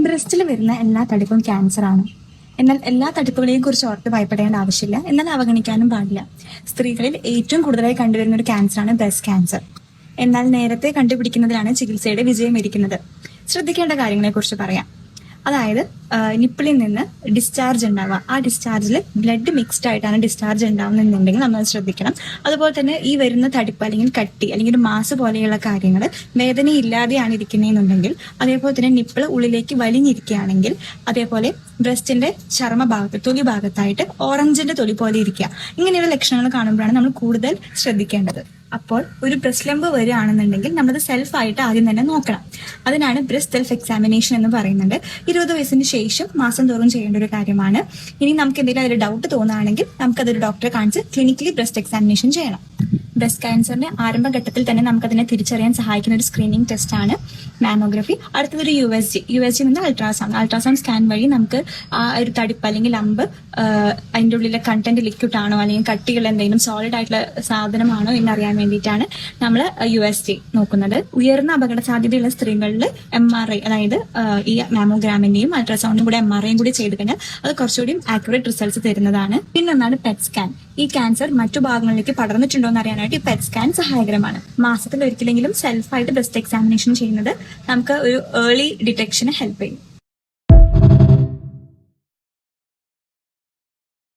ബ്രസ്റ്റിൽ വരുന്ന എല്ലാ തടിപ്പും ക്യാൻസർ ആണ്. എന്നാൽ എല്ലാ തടിപ്പുകളെയും കുറിച്ച് ഓർത്ത് ഭയപ്പെടേണ്ട ആവശ്യമില്ല, എന്നാൽ അവഗണിക്കാനും പാടില്ല. സ്ത്രീകളിൽ ഏറ്റവും കൂടുതലായി കണ്ടുവരുന്ന ഒരു ക്യാൻസറാണ് ബ്രസ്റ്റ് ക്യാൻസർ. എന്നാൽ നേരത്തെ കണ്ടുപിടിക്കുന്നതിലാണ് ചികിത്സയുടെ വിജയം ഇരിക്കുന്നത്. ശ്രദ്ധിക്കേണ്ട കാര്യങ്ങളെ കുറിച്ച് പറയാം. അതായത് നിപ്പിളിൽ നിന്ന് ഡിസ്ചാർജ് ഉണ്ടാവുക, ആ ഡിസ്ചാർജിൽ ബ്ലഡ് മിക്സ്ഡ് ആയിട്ടാണ് ഡിസ്ചാർജ് ഉണ്ടാവുന്നുണ്ടെങ്കിൽ നമ്മൾ ശ്രദ്ധിക്കണം. അതുപോലെ തന്നെ ഈ വരുന്ന തടിപ്പ് അല്ലെങ്കിൽ കട്ടി അല്ലെങ്കിൽ ഒരു മാസ് പോലെയുള്ള കാര്യങ്ങൾ വേദനയില്ലാതെയാണ് ഇരിക്കുന്നതെന്നുണ്ടെങ്കിൽ, അതേപോലെ തന്നെ നിപ്പിൾ ഉള്ളിലേക്ക് വലിഞ്ഞിരിക്കുകയാണെങ്കിൽ, അതേപോലെ ബ്രസ്റ്റിന്റെ ചർമ്മഭാഗത്ത് തൊലി ഭാഗത്തായിട്ട് ഓറഞ്ചിന്റെ തൊലി പോലെ ഇരിക്കുക, ഇങ്ങനെയുള്ള ലക്ഷണങ്ങൾ കാണുമ്പോഴാണ് നമ്മൾ കൂടുതൽ ശ്രദ്ധിക്കേണ്ടത്. അപ്പോൾ ഒരു ബ്രസ്റ്റ് ലംബ് വരികയാണെന്നുണ്ടെങ്കിൽ നമ്മളത് സെൽഫായിട്ട് ആദ്യം തന്നെ നോക്കണം. അതിനാണ് ബ്രസ്റ്റ് സെൽഫ് എക്സാമിനേഷൻ എന്ന് പറയുന്നത്. 20 വയസ്സിന് ശേഷം മാസം തോറും ചെയ്യേണ്ട ഒരു കാര്യമാണ്. ഇനി നമുക്ക് എന്തെങ്കിലും അതിൽ ഡൗട്ട് തോന്നുകയാണെങ്കിൽ നമുക്കതൊരു ഡോക്ടറെ കാണിച്ച് ക്ലിനിക്കലി ബ്രസ്റ്റ് എക്സാമിനേഷൻ ചെയ്യണം. ബ്രസ്റ്റ് ക്യാൻസറിന്റെ ആരംഭഘട്ടത്തിൽ തന്നെ നമുക്കതിനെ തിരിച്ചറിയാൻ സഹായിക്കുന്ന ഒരു സ്ക്രീനിങ് ടെസ്റ്റ് ആണ് മാമോഗ്രഫി. അടുത്തതൊരു USG നിന്ന് അൾട്രാസൗണ്ട് സ്കാൻ വഴി നമുക്ക് ആ ഒരു തടിപ്പ് അല്ലെങ്കിൽ ലംബ് അതിൻ്റെ ഉള്ളിലെ കണ്ടന്റ് ലിക്വിഡ് ആണോ അല്ലെങ്കിൽ കട്ടികൾ എന്തെങ്കിലും സോളിഡ് ആയിട്ടുള്ള സാധനമാണോ എന്നറിയാൻ വേണ്ടിയിട്ടാണ് നമ്മൾ USG നോക്കുന്നത്. ഉയർന്ന അപകട സാധ്യതയുള്ള സ്ത്രീകളിൽ MRI, അതായത് ഈ മാമോഗ്രാമിന്റെയും അൾട്രാസൗണ്ടും കൂടെ MRIയും കൂടി ചെയ്ത് കഴിഞ്ഞാൽ അത് കുറച്ചുകൂടി ആക്യുറേറ്റ് റിസൾട്ട്സ് തരുന്നതാണ്. പിന്നൊന്നാണ് പെറ്റ് സ്കാൻ. ഈ ക്യാൻസർ മറ്റു ഭാഗങ്ങളിലേക്ക് പടർന്നിട്ടുണ്ടോ എന്ന് അറിയാനായിട്ട് ഈ പെറ്റ് സ്കാൻ സഹായകരമാണ്. മാസത്തിൽ ഒരിക്കലെങ്കിലും സെൽഫായിട്ട് ബ്രസ്റ്റ് എക്സാമിനേഷൻ ചെയ്യുന്നത് നമുക്ക് ഒരു ഏർലി ഡിറ്റക്ഷന് ഹെൽപ്പ് ചെയ്യും.